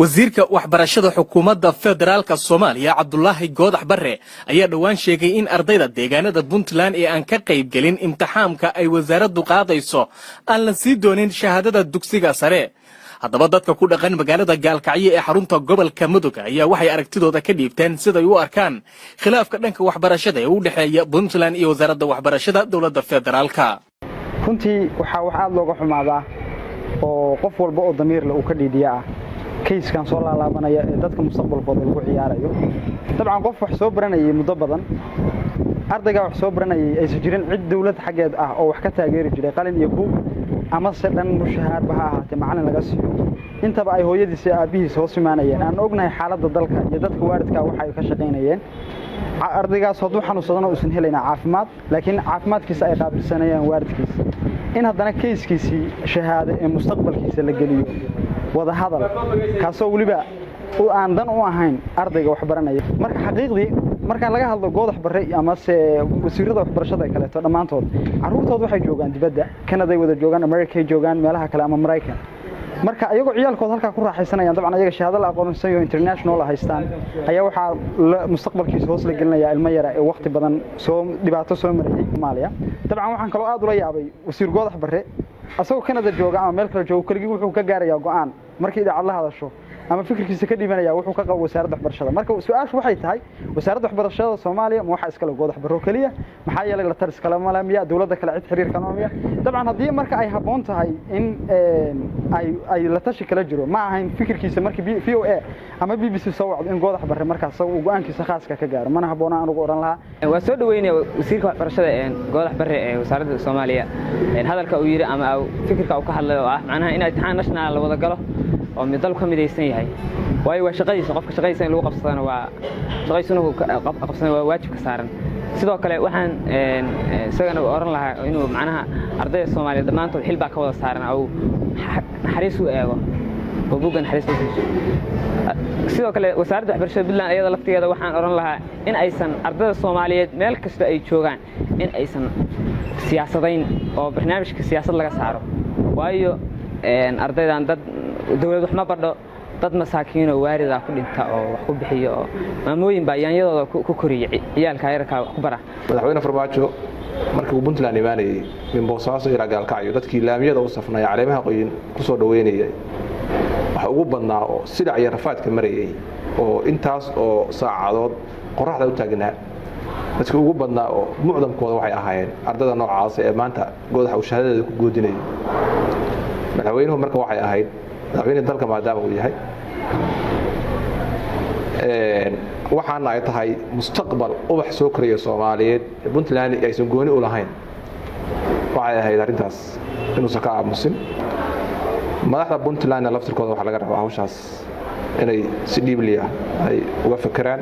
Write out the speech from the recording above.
wasiirka waxbarashada xukuumadda federaalka Soomaaliya Cabdullaahi Goodax Barre ayaa dhawaan sheegay in ardayda deegaanada Puntland ee aan ka qayb galin imtixaamka ay wasaaraddu qaadayso aan la sii doonin shahaadada dugsiga sare. haddaba dadka ku dhaqan magaalada Gaalkacyo ee xarunta gobolka Mudug ayaa waxay aragtidooda ka dhiibteen sida ay u arkaan khilaafka dhanka waxbarashada ee u dhaxeeya Puntland iyo wasaaradda waxbarashada dawladda federaalka. runtii waxa aad looga xumaadaa oo qof walba oo damiir leh uu ka dhiidiyaa kayskan soo laalaabanaya ee dadka mustaqbalkooda lagu ciyaarayo. dabcan qof wax soo baranayay muddo badan ardayga wax soo baranayay ay jirin cid dawlad xageed ah oo wax ka taageeri jiray qalin iyo buug ama se dhan mushahaar baha ahaatee macallin laga siiyo intaba ay hooyadiisa aabihiisa hoos imaanayeen aan ognahay xaaladda dalka iyo dadka waalidka waxa ay ka shaqaynayeen. ardaygaas hadduu xanuunsadana uusan helayna caafimaad laakiin caafimaadkiisa ay qaabilsanayaan waalidkiisa in haddana kayskiisii shahaado ee mustaqbalkiisa la geliyo wada hadal kaasoo waliba aan dan u ahayn ardayga wax baranaya. marka xaqiiqdii markaan laga hadlo Goodax Barre ama se wasiirada waxbarashada ay kaleeto dhamaantood caruurtooda waxay joogaan dibadda Canada wada joogaan America joogaan meelaha kale ama Mareykan marka ayagoo ciyaalkooda halka ku raaxaysanayaan dabcan ayaga shahaado la aqoonsan iyo international haystaan ayaa waxa mustaqbalkiisa hoos la gelinaya ilmo yar ee waqti badan soo dhibaato soo marayay Soomaaliya. dabcan waxaan kaloo aad u la yaabay wasiir Goodax Barre asagoo Canada jooga ama meel kale jooga kaliya wuxuu ka gaarayaa go'aan markii idaacad la hadasho ama fikirkiisa ka dhibanaya wuxuu ka qabo wasaaradda waxbarashada. marka su'aashu waxay tahay wasaaradda waxbarashada Soomaaliya ma waxa iskala Goodax Barre kaliya maxaa yeelay la taris kala malamiya dawladda kale cid xiriir kanoomiya. dabcan haddii marka ay haboon tahay in ay la tashi kala jiro ma ahayn fikirkiisa markii VOA ama BBC soo wacdo in Goodax Barre markaas uu go'aankiisa khaaska ka gaaro mana haboona anigu oran lahaa. waa soo dhaweynay wasiirka waxbarashada ee Goodax Barre ee wasaaradda Soomaaliya hadalka uu yiri ama fikirka uu ka hadlayo ah macnaha in imtixaan national la wada galo oo midal ka midaysan yahay waayo waa shaqadiisa qofka shaqadiisa in lagu qabsadana waa shaqadiisuna qabsadana waa waajib ka saaran. sidoo kale waxaan isagana oran lahaa inuu macnaha ardayda Soomaaliyeed dhamaantood xil baa ka wada saaran oo naxariis u eego oo buugan naxariis u siiso. sidoo kale wasaaradda waxbarashada Puntland ayada laftigeeda waxaan oran lahaa in aysan ardayda Soomaaliyeed meel kasta ay joogaan in aysan siyaasadayn oo barnaamijka siyaasad laga saaro waayo ardaydan dad dawlad wax ma badho dad masaakiin oo waarida ku dhinta oo wax ku bixiyo oo maamooyin baa yaanyadooda ku koriyay ciyaalka yarka wax ku bara. madaxweyne Farmaajo markii uu Puntland imaanayay min Boosaaso ilaa Gaalkacyo dadkii laamiyada u safnay caleemaha qoyin ku soo dhaweynayay waxa ugu badnaa oo sida ay rafaadka marayay oo intaas oo saacadood qorraxda u taagnaa dadkii ugu badnaa oo mucdamkooda waxay ahaayeen ardayda noocaas ee maanta Goodax uu shahaadada ku goodinayay. madaxweynuhu marka waxay ahayd madaxweynaha dalka maadaama uu yahay waxaana ay tahay mustaqbal ubax soo koraya Soomaaliyeed ee Puntland aysan gooni u lahayn waxay ahayd arintaas inuu saka aamusin. madaxda Puntland laftirkooda waxa laga rabaa hawshaas inay si dhiibliya ay uga fikiraan.